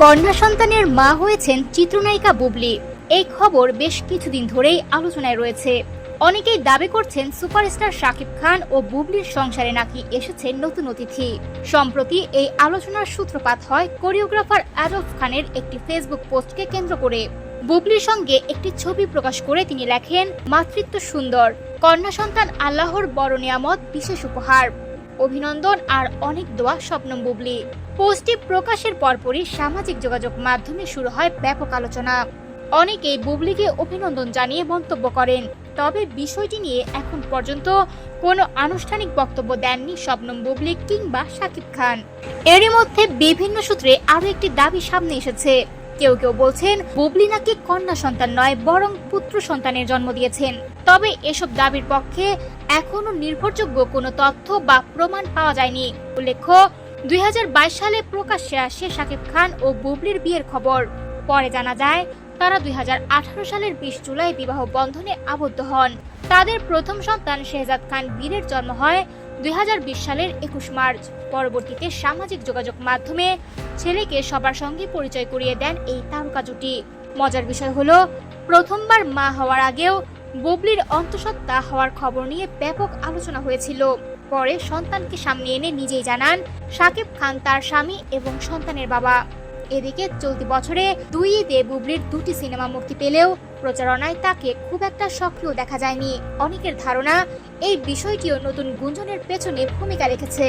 কন্যা সন্তানের মা হয়েছেন চিত্রনায়িকা বুবলি। এই খবর বেশ কিছুদিন ধরেই আলোচনায় রয়েছে। অনেকেই দাবি করছেন সুপারস্টার শাকিব খান ও বুবলির সংসারে নাকি এসেছে নতুন অতিথি। সম্প্রতি এই আলোচনার সূত্রপাত হয় কোরিওগ্রাফার আরফ খানের একটি ফেসবুক পোস্টকে কেন্দ্র করে। বুবলির সঙ্গে একটি ছবি প্রকাশ করে তিনি লেখেন, মাতৃত্ব সুন্দর, কন্যা সন্তান আল্লাহর বড় নিয়ামত, বিশেষ উপহার, অভিনন্দন আর অনেক দোয়া স্বপ্নম বুবলি। পোস্টটি প্রকাশের পরপরই সামাজিক যোগাযোগ মাধ্যমে শুরু হয় ব্যাপক আলোচনা। অনেকেই বুবলিকে অভিনন্দন জানিয়ে মন্তব্য করেন, তবে বিষয়টি নিয়ে এখন পর্যন্ত কোনো আনুষ্ঠানিক বক্তব্য দেননি শবনম বুবলি কিংবা শাকিব খান। এরই মধ্যে বিভিন্ন সূত্রে আরও একটি দাবি সামনে এসেছে। কেউ কেউ বলছেন বুবলি নাকি কন্যা সন্তান নয় বরং পুত্র সন্তানের জন্ম দিয়েছেন। তবে এসব দাবির পক্ষে এখনো নির্ভরযোগ্য কোনো তথ্য বা প্রমাণ পাওয়া যায়নি। উল্লেখ্য, 2022 সালে প্রকাশ্যে আসে শাকিব খান ও বুবলির বিয়ের খবর। পরে জানা যায় তারা 2018 সালের 20 জুলাই বিবাহ বন্ধনে আবদ্ধ হন। তাদের প্রথম সন্তান শেহজাদ খান বীরের জন্ম হয় 2020 সালের 21 মার্চ। পরবর্তীতে সামাজিক যোগাযোগ মাধ্যমে ছেলেকে সবার সঙ্গে পরিচয় করিয়ে দেন এই তারকা জুটি। মজার বিষয় হলো, প্রথমবার মা হওয়ার আগেও বুবলির অন্তঃসত্ত্বা হওয়ার খবর নিয়ে ব্যাপক আলোচনা হয়েছিল। পরে সন্তানকে সামনে এনে নিজেই জানান শাকিব খান তার স্বামী এবং সন্তানের বাবা। এদিকে চলতি বছরে 2 ঈদে বুবলির 2টি সিনেমা মুক্তি পেলেও প্রচারণায় তাকে খুব একটা সক্রিয় দেখা যায়নি। অনেকের ধারণা এই বিষয়টিও নতুন গুঞ্জনের পেছনে ভূমিকা রেখেছে।